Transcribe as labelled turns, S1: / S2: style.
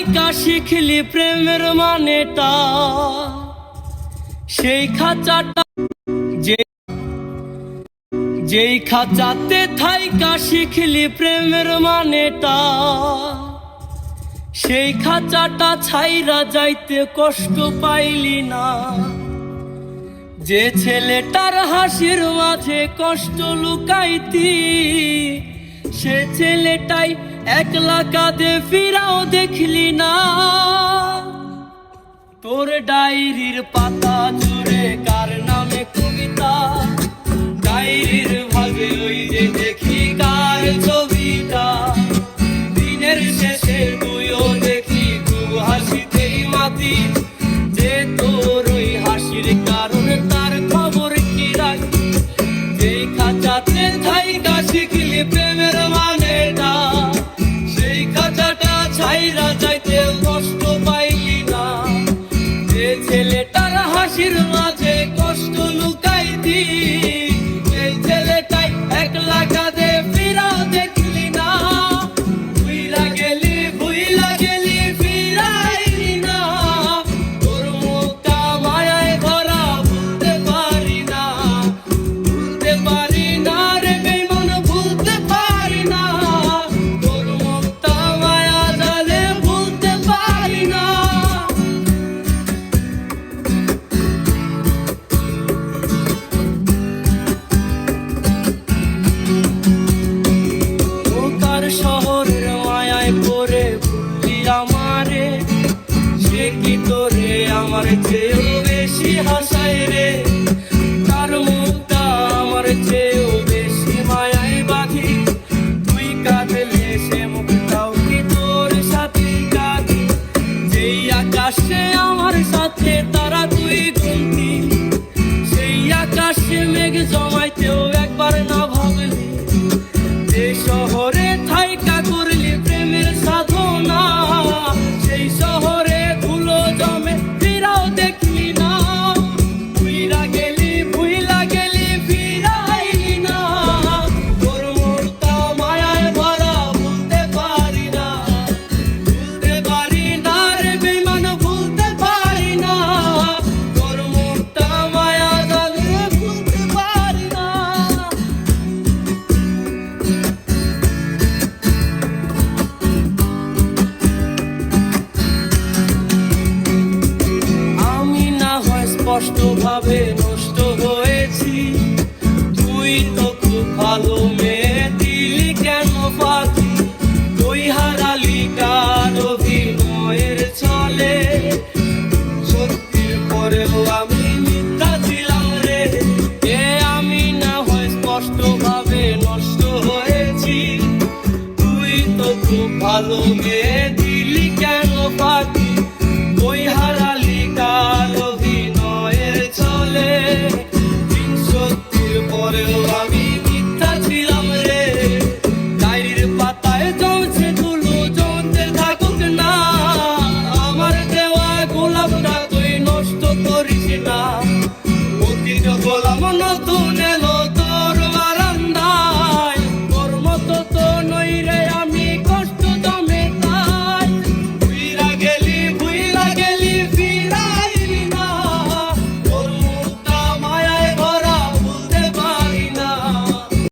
S1: থাইকা শিখলি প্রেমের মানেটা, সেই খাঁচাটা যেই খাঁচাতে থাইকা শিখলি প্রেমের মানেটা, সেই খাঁচাটা ছাইরা যাইতে কষ্ট পাইলি না। যে ছেলেটার হাসির মাঝে কষ্ট লুকাইতি, সে ছেলেটাই একলা কাঁদে ফিরাও দেখলি না। তোর ডায়েরির পাতা জুড়ে কার নামে কবিতা, ডায়েরির ভাগে ওই যে দেখি কার ছবিটা। দিনের শেষে তুইও দেখি খুব হাসিতেই মাতি, যে তোর ওই হাসির কারণে তার খবর কি রাখি। যেই খাঁচাতে থাইকা শিখলি প্রেমের মানেটা, সেই খাঁচাটা ছাইরা যাইতে কষ্ট পাইলি না। যে ছেলেটার হাসির মাঝে কষ্ট লুকাইতি, সেই ছেলেটাই একলা কাঁদে ফিরাও দেখলি না। ভুইলা গেলি ফিরাইলি না, তোর মুখটা মায়ায় ভরা ভুলতে পারি না। ভুলতে পারি না রে বেঈমান, ভুলতে পারি না। তোর মুখটা মায়া জালে ভুলতে পারি না। শহরের মায়ায় পড়ে ভুললি আমারে, সে কি তোরে আমার চেয়েও বেশি হাসায় রে। তার মুখটা আমার চেয়েও বেশি মায়ায় বাঁধি, তুই কাঁদলে সে মুখটাও কি তোর সাথে কাঁদি। যেই আকাশে আমার সাথে তারা তুই গুনতি, সেই আকাশে মেঘ জমাইতেও একবার না ভাবলি। যে শহরে থাইকা করলি প্রেমের সাধনা, সেই শহরে ধুলো জমে ফিরাও দেখলি না। ভুইলা গেলি ফিরাইলি না, তোর মুখটা মায়ায় ভরা ভুলতে পারি না। ভুলতে পারি না রে বেঈমান, ভুলতে পারি না। তোর মুখটা মায়া জালে ভুলতে পারি না। স্পষ্ট ভাবে নষ্ট হয়েছি, তুই তো খুব ভালো মেয়ে, দিলি কেন ফাঁকি। তুই হারালি কার অভিনয়ের ছলে, সত্যির পরেও আমি মিথ্যা ছিলাম রে। আমি না হয় স্পষ্ট ভাবে নষ্ট হয়েছি, তুই তো খুব ভালো মেয়ে, দিলি কেন ফাঁকি।